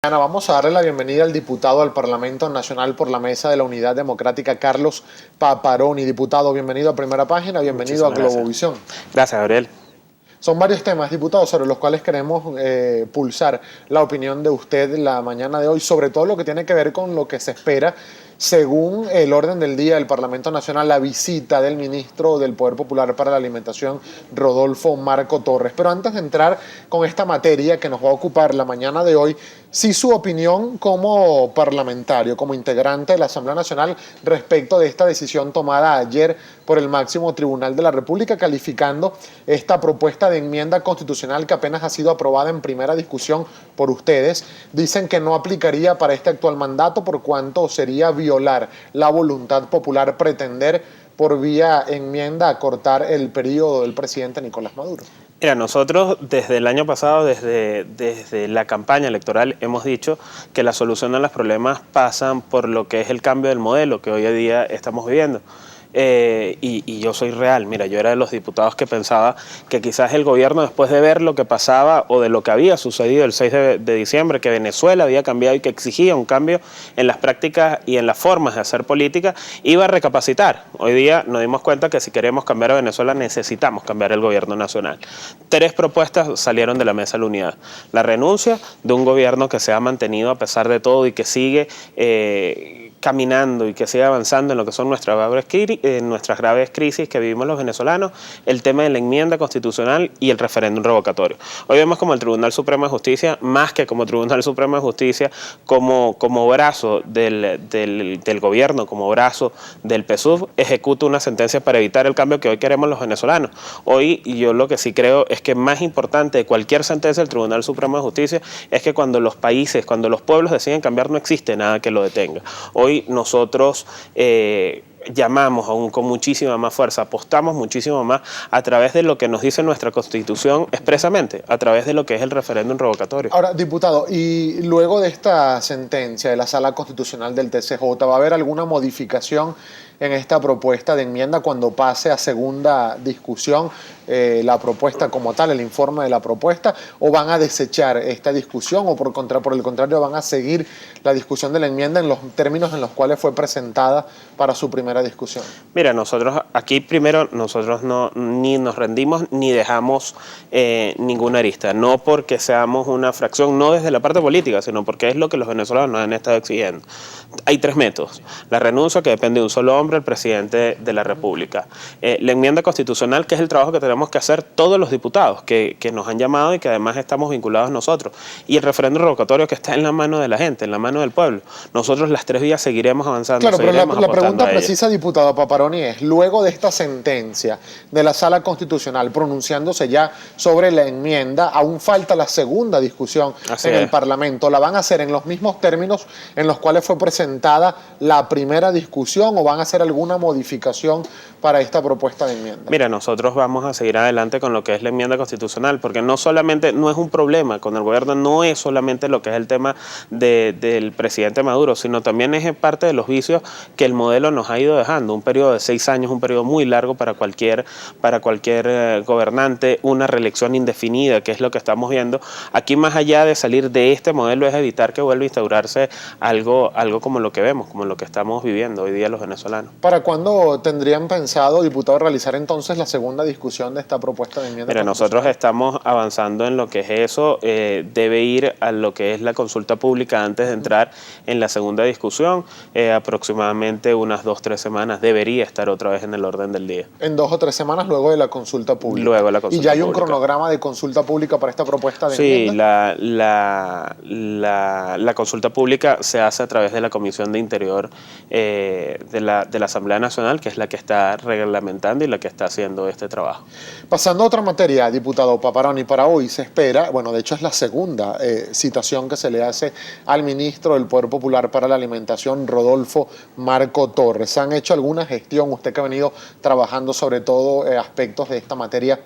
Ana, vamos a darle la bienvenida al diputado al Parlamento Nacional por la Mesa de la Unidad Democrática, Carlos Paparoni. Diputado, bienvenido a Primera Página, bienvenido a Muchísimas gracias. Globovisión. Gracias, Gabriel. Son varios temas, diputado, sobre los cuales queremos pulsar la opinión de usted la mañana de hoy, sobre todo lo que tiene que ver con lo que se espera, según el orden del día del Parlamento Nacional, la visita del ministro del Poder Popular para la Alimentación, Rodolfo Marco Torres. Pero antes de entrar con esta materia que nos va a ocupar la mañana de hoy, sí su opinión como parlamentario, como integrante de la Asamblea Nacional respecto de esta decisión tomada ayer por el máximo tribunal de la República, calificando esta propuesta de enmienda constitucional que apenas ha sido aprobada en primera discusión por ustedes. Dicen que no aplicaría para este actual mandato por cuanto sería violar la voluntad popular pretender por vía enmienda acortar el periodo del presidente Nicolás Maduro. Mira, nosotros desde el año pasado, desde la campaña electoral, hemos dicho que la solución a los problemas pasan por lo que es el cambio del modelo que hoy en día estamos viviendo. Y yo soy real, mira, yo era de los diputados que pensaba que quizás el gobierno, después de ver lo que pasaba o de lo que había sucedido el 6 de diciembre, que Venezuela había cambiado y que exigía un cambio en las prácticas y en las formas de hacer política, iba a recapacitar. Hoy día nos dimos cuenta que si queremos cambiar a Venezuela necesitamos cambiar el gobierno nacional. 3 propuestas salieron de la mesa de la unidad. La renuncia de un gobierno que se ha mantenido a pesar de todo y que sigue caminando y que sigue avanzando en lo que son nuestras graves crisis que vivimos los venezolanos, el tema de la enmienda constitucional y el referéndum revocatorio. Hoy vemos como el Tribunal Supremo de Justicia, más que como Tribunal Supremo de Justicia, como brazo del gobierno, como brazo del PSUV, ejecuta una sentencia para evitar el cambio que hoy queremos los venezolanos. Hoy yo lo que sí creo es que más importante de cualquier sentencia del Tribunal Supremo de Justicia es que cuando los países, cuando los pueblos deciden cambiar, no existe nada que lo detenga. Hoy nosotros llamamos aún con muchísima más fuerza, apostamos muchísimo más a través de lo que nos dice nuestra Constitución expresamente, a través de lo que es el referéndum revocatorio. Ahora, diputado, y luego de esta sentencia de la Sala Constitucional del TCJ, ¿va a haber alguna modificación en esta propuesta de enmienda cuando pase a segunda discusión la propuesta como tal, el informe de la propuesta, o van a desechar esta discusión o por el contrario van a seguir la discusión de la enmienda en los términos en los cuales fue presentada para su primera discusión? Mira, nosotros aquí primero ni nos rendimos ni dejamos ninguna arista, no porque seamos una fracción, no desde la parte política, sino porque es lo que los venezolanos nos han estado exigiendo. Hay 3 métodos: la renuncia, que depende de un solo hombre, el presidente de la República; la enmienda constitucional, que es el trabajo que tenemos que hacer todos los diputados que nos han llamado y que además estamos vinculados nosotros; y el referéndum revocatorio, que está en la mano de la gente, en la mano del pueblo. Nosotros las 3 vías seguiremos avanzando. Claro, pero la pregunta precisa, diputado Paparoni, es: luego de esta sentencia de la Sala Constitucional pronunciándose ya sobre la enmienda, aún falta la segunda discusión en el Parlamento. ¿La van a hacer en los mismos términos en los cuales fue presentada la primera discusión o van a hacer alguna modificación para esta propuesta de enmienda? Mira, nosotros vamos a seguir adelante con lo que es la enmienda constitucional, porque no es un problema con el gobierno, no es solamente lo que es el tema del presidente Maduro, sino también es parte de los vicios que el modelo nos ha ido dejando. Un periodo de 6 años, un periodo muy largo para cualquier gobernante, una reelección indefinida, que es lo que estamos viendo. Aquí, más allá de salir de este modelo, es evitar que vuelva a instaurarse algo como lo que vemos, como lo que estamos viviendo hoy día los venezolanos. ¿Para cuándo tendrían pensado, diputado, realizar entonces la segunda discusión de esta propuesta de enmienda? Mira, nosotros estamos avanzando en lo que es eso. Debe ir a lo que es la consulta pública antes de entrar en la segunda discusión. Aproximadamente unas 2-3 semanas debería estar otra vez en el orden del día. En 2 o 3 semanas luego de la consulta pública. Luego de la consulta. ¿Y ya hay un cronograma de consulta pública para esta propuesta de enmienda? Sí, la consulta pública se hace a través de la Comisión de Interior de la Asamblea Nacional, que es la que está reglamentando y la que está haciendo este trabajo. Pasando a otra materia, diputado Paparoni, para hoy se espera, bueno, de hecho es la segunda citación que se le hace al ministro del Poder Popular para la Alimentación, Rodolfo Marco Torres. ¿Han hecho alguna gestión, usted que ha venido venido trabajando sobre todo aspectos de esta materia.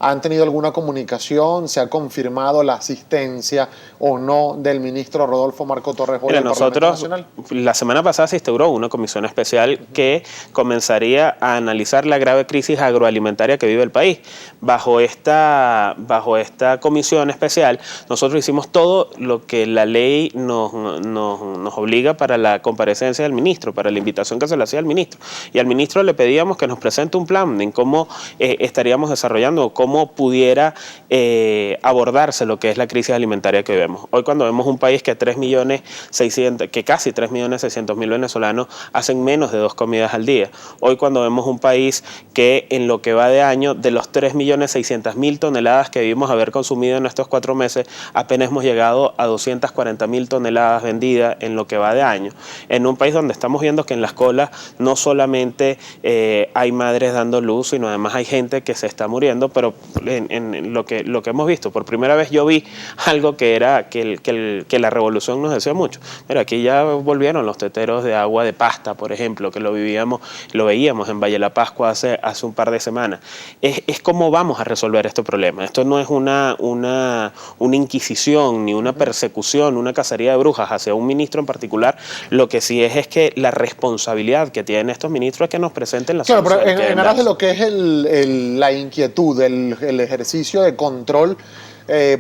¿Han tenido alguna comunicación? ¿Se ha confirmado la asistencia o no del ministro Rodolfo Marco Torres hoy al Parlamento Nacional? La semana pasada se instauró una comisión especial que comenzaría a analizar la grave crisis agroalimentaria que vive el país. Bajo esta comisión especial, nosotros hicimos todo lo que la ley nos obliga para la comparecencia del ministro, para la invitación que se le hacía al ministro. Y al ministro le pedíamos que nos presente un plan en cómo estaríamos desarrollando, cómo pudiera abordarse lo que es la crisis alimentaria que vemos. Hoy cuando vemos un país que casi 3.600.000 venezolanos hacen menos de 2 comidas al día. Hoy cuando vemos un país que en lo que va de año, de los 3.600.000 toneladas que debimos haber consumido en estos 4 meses, apenas hemos llegado a 240.000 toneladas vendidas en lo que va de año. En un país donde estamos viendo que en las colas no solamente hay madres dando luz, sino además hay gente que se está muriendo, pero en lo que hemos visto, por primera vez yo vi algo que era que la revolución nos decía mucho. Pero aquí ya volvieron los teteros de agua de pasta, por ejemplo, que lo veíamos en Valle de la Pascua hace un par de semanas. Es cómo vamos a resolver este problema. Esto no es una inquisición, ni una persecución, una cacería de brujas hacia un ministro en particular. Lo que sí es que la responsabilidad que tienen estos ministros es que nos presenten las soluciones. Claro, pero en aras de lo que es la inquietud, el ejercicio de control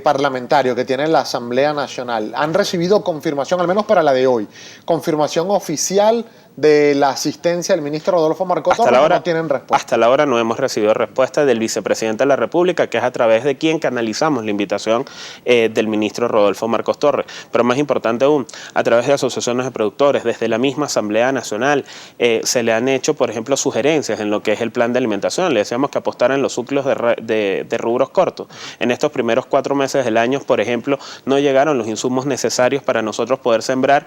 parlamentario que tiene la Asamblea Nacional, ¿han recibido confirmación, al menos para la de hoy, confirmación oficial de la asistencia del ministro Rodolfo Marco Torres? ¿No tienen respuesta? Hasta la hora no hemos recibido respuesta del vicepresidente de la República, que es a través de quien canalizamos la invitación del ministro Rodolfo Marcos Torres. Pero más importante aún, a través de asociaciones de productores, desde la misma Asamblea Nacional, se le han hecho, por ejemplo, sugerencias en lo que es el plan de alimentación. Le decíamos que apostaran en los núcleos de rubros cortos. En estos primeros 4 meses del año, por ejemplo, no llegaron los insumos necesarios para nosotros poder sembrar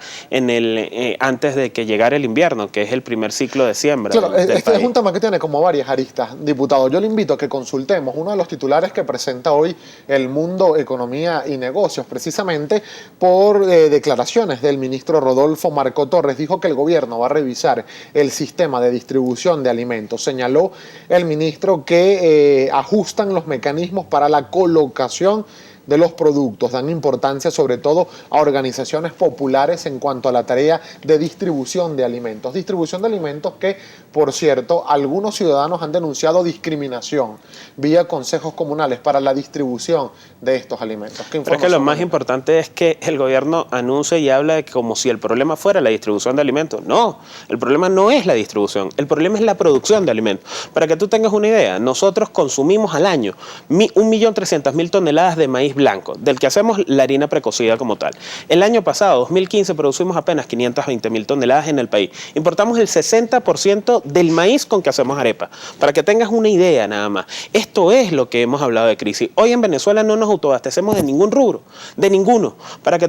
antes de que llegara el invierno, que es el primer ciclo de siembra. Claro, este es un tema que tiene como varias aristas, diputado. Yo le invito a que consultemos uno de los titulares que presenta hoy El Mundo, Economía y Negocios, precisamente por declaraciones del ministro Rodolfo Marco Torres. Dijo que el gobierno va a revisar el sistema de distribución de alimentos. Señaló el ministro que ajustan los mecanismos para la colocación de los productos, dan importancia sobre todo a organizaciones populares en cuanto a la tarea de distribución de alimentos. Distribución de alimentos que, por cierto, algunos ciudadanos han denunciado discriminación vía consejos comunales para la distribución de estos alimentos. Pero es que lo más importante es que el gobierno anuncie y habla de que como si el problema fuera la distribución de alimentos. No, el problema no es la distribución, el problema es la producción de alimentos. Para que tú tengas una idea, nosotros consumimos al año 1.300.000 toneladas de maíz blanco, del que hacemos la harina precocida como tal. El año pasado, 2015, producimos apenas 520.000 toneladas en el país. Importamos el 60% del maíz con que hacemos arepa. Para que tengas una idea nada más. Esto es lo que hemos hablado de crisis. Hoy en Venezuela no nos autoabastecemos de ningún rubro, de ninguno. Para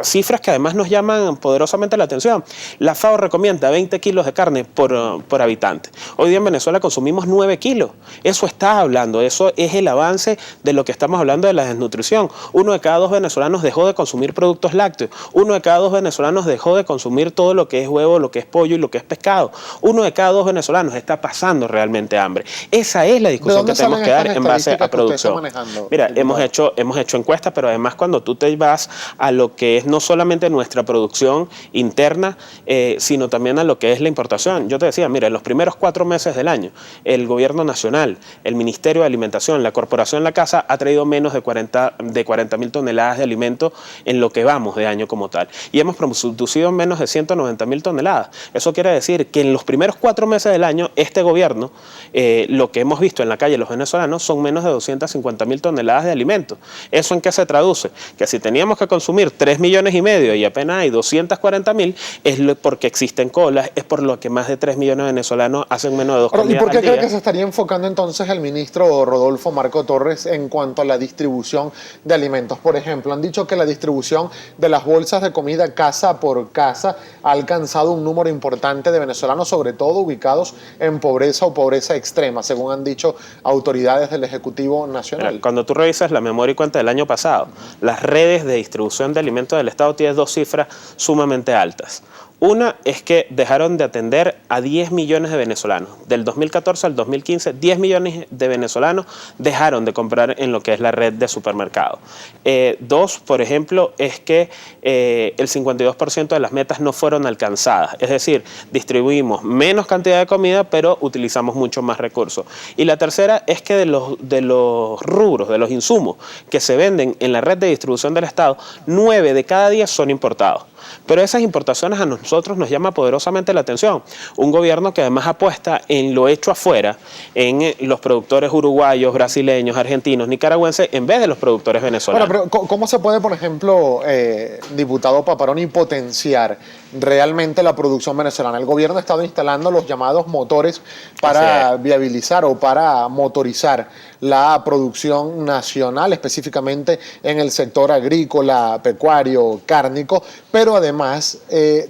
cifras que además nos llaman poderosamente la atención. La FAO recomienda 20 kilos de carne por habitante. Hoy día en Venezuela consumimos 9 kilos. Eso está hablando, eso es el avance de lo que estamos hablando de la desnutrición. 1 de cada 2 venezolanos dejó de consumir productos lácteos. 1 de cada 2 venezolanos dejó de consumir todo lo que es huevo, lo que es pollo y lo que es pescado. 1 de cada 2 venezolanos está pasando realmente hambre. Esa es la discusión que tenemos que dar en base a producción. Mira, hemos hecho encuestas, pero además cuando tú te vas a lo que es no solamente nuestra producción interna, sino también a lo que es la importación. Yo te decía, mira, en los primeros 4 meses del año, el gobierno nacional, el Ministerio de Alimentación, la Corporación La Casa ha traído menos de 40.000 toneladas de alimentos en lo que vamos de año como tal. Y hemos producido menos de 190.000 toneladas. Eso quiere decir que en los primeros 4 meses del año, este gobierno, lo que hemos visto en la calle los venezolanos son menos de 250.000 toneladas de alimentos. ¿Eso en qué se traduce? Que si teníamos que consumir 3,5 millones y apenas hay 240.000, es porque existen colas, es por lo que más de 3 millones de venezolanos hacen menos de 2 comidas al día. ¿Y por qué cree que se estaría enfocando entonces el ministro Rodolfo Marco Torres en cuanto a la distribución de alimentos? Por ejemplo, han dicho que la distribución de las bolsas de comida casa por casa ha alcanzado un número importante de venezolanos, sobre todo ubicados en pobreza o pobreza extrema, según han dicho autoridades del Ejecutivo Nacional. Mira, cuando tú revisas la memoria y cuenta del año pasado, las redes de distribución de alimentos del Estado tienen 2 cifras sumamente altas. Una es que dejaron de atender a 10 millones de venezolanos. Del 2014 al 2015, 10 millones de venezolanos dejaron de comprar en lo que es la red de supermercados. Dos, por ejemplo, es que el 52% de las metas no fueron alcanzadas. Es decir, distribuimos menos cantidad de comida, pero utilizamos mucho más recursos. Y la tercera es que de los rubros, de los insumos que se venden en la red de distribución del Estado, 9 de cada 10 son importados. Pero esas importaciones a nosotros nos llama poderosamente la atención. Un gobierno que además apuesta en lo hecho afuera, en los productores uruguayos, brasileños, argentinos, nicaragüenses, en vez de los productores venezolanos. Bueno, pero ¿cómo se puede, por ejemplo, diputado Paparoni, potenciar realmente la producción venezolana? El gobierno ha estado instalando los llamados motores para viabilizar o para motorizar la producción nacional, específicamente en el sector agrícola, pecuario, cárnico, pero además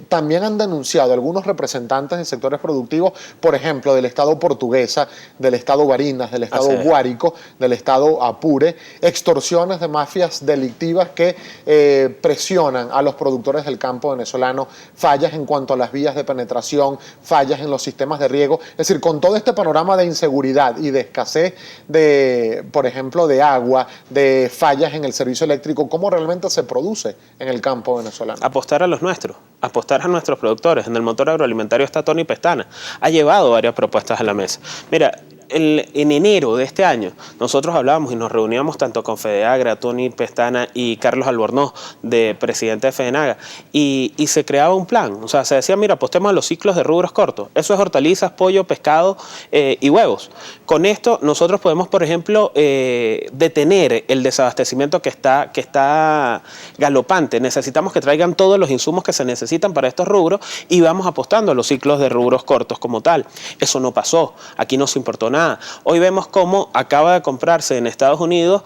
también han denunciado algunos representantes de sectores productivos, por ejemplo, del estado Portuguesa, del estado Barinas, del estado Guárico, del estado Apure, extorsiones de mafias delictivas que presionan a los productores del campo venezolano, fallas en cuanto a las vías de penetración, fallas en los sistemas de riego. Es decir, con todo este panorama de inseguridad y de escasez de, por ejemplo, de agua, de fallas en el servicio eléctrico, ¿cómo realmente se produce en el campo venezolano? Apostar a los nuestros, apostar a nuestros productores. En el motor agroalimentario está Tony Pestana. Ha llevado varias propuestas a la mesa. Mira, en enero de este año nosotros hablábamos y nos reuníamos tanto con Fedeagra, Tony Pestana y Carlos Albornoz, de presidente de Fedenaga, y se creaba un plan. O sea, se decía, mira, apostemos a los ciclos de rubros cortos. Eso es hortalizas, pollo, pescado y huevos. Con esto nosotros podemos, por ejemplo, detener el desabastecimiento que está galopante. Necesitamos que traigan todos los insumos que se necesitan para estos rubros y vamos apostando a los ciclos de rubros cortos como tal. Eso no pasó. Aquí no se importó nada. Hoy vemos cómo acaba de comprarse en Estados Unidos,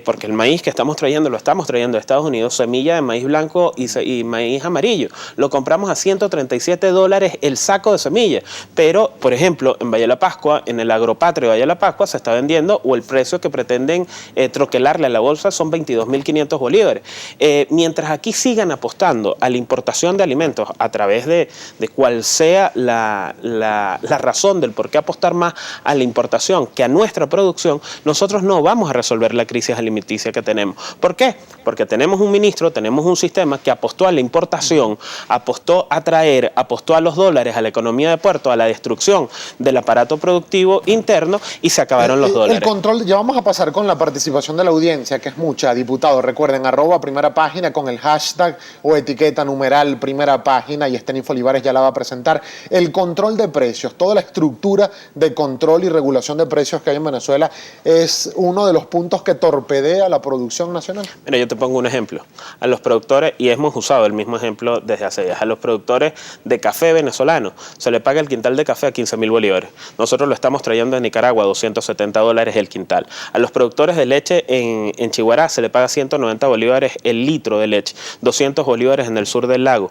porque el maíz que estamos trayendo lo estamos trayendo de Estados Unidos, semilla de maíz blanco y maíz amarillo. Lo compramos a $137 el saco de semilla. Pero, por ejemplo, en Valle de la Pascua, en el Agropatrio de Valle de la Pascua, se está vendiendo, o el precio que pretenden troquelarle a la bolsa son 22.500 bolívares. Mientras aquí sigan apostando a la importación de alimentos a través de cual sea la razón del por qué apostar más a la importación que a nuestra producción, nosotros no vamos a resolver la crisis alimenticia que tenemos. ¿Por qué? Porque tenemos un ministro, tenemos un sistema que apostó a la importación, apostó a traer, apostó a los dólares, a la economía de puerto, a la destrucción del aparato productivo interno y se acabaron los dólares. El control, ya vamos a pasar con la participación de la audiencia, que es mucha, diputado. Recuerden, @primera página con el hashtag o etiqueta numeral primera página, y Estenis Olivares ya la va a presentar. El control de precios, toda la estructura de control y regulación de precios que hay en Venezuela es uno de los puntos que torpedea la producción nacional. Mira, yo te pongo un ejemplo. A los productores, y hemos usado el mismo ejemplo desde hace días, a los productores de café venezolano se le paga el quintal de café a 15.000 bolívares. Nosotros lo estamos trayendo de Nicaragua, $270 el quintal. A los productores de leche en Chihuahua se le paga 190 bolívares el litro de leche, 200 bolívares en el sur del lago.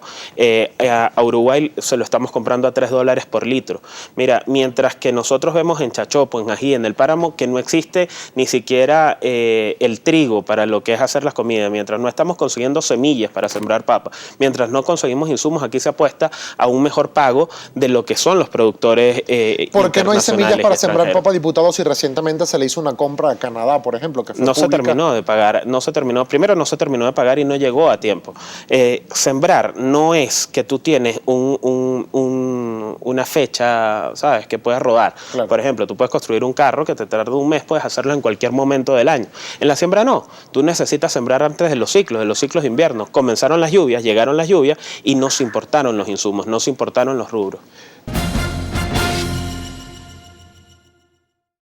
A Uruguay se lo estamos comprando a $3 por litro. Mira, mientras que nosotros vemos en Chachopo, en Ají, en el páramo, que no existe ni siquiera el trigo para lo que es hacer las comidas, mientras no estamos consiguiendo semillas para sembrar papa, mientras no conseguimos insumos, aquí se apuesta a un mejor pago de lo que son los productores ¿Por qué no hay semillas para sembrar papa, diputados, si recientemente se le hizo una compra a Canadá, por ejemplo? Que fue no pública? Se terminó de pagar, primero no se terminó de pagar y no llegó a tiempo. Sembrar no es que tú tienes una fecha, ¿sabes?, que puedas rodar. Claro. Por ejemplo, tú puedes construir un carro que te tarda un mes, puedes hacerlo en cualquier momento del año. En la siembra no, tú necesitas sembrar antes de los ciclos de invierno. Comenzaron las lluvias, llegaron las lluvias y no se importaron los insumos, no se importaron los rubros.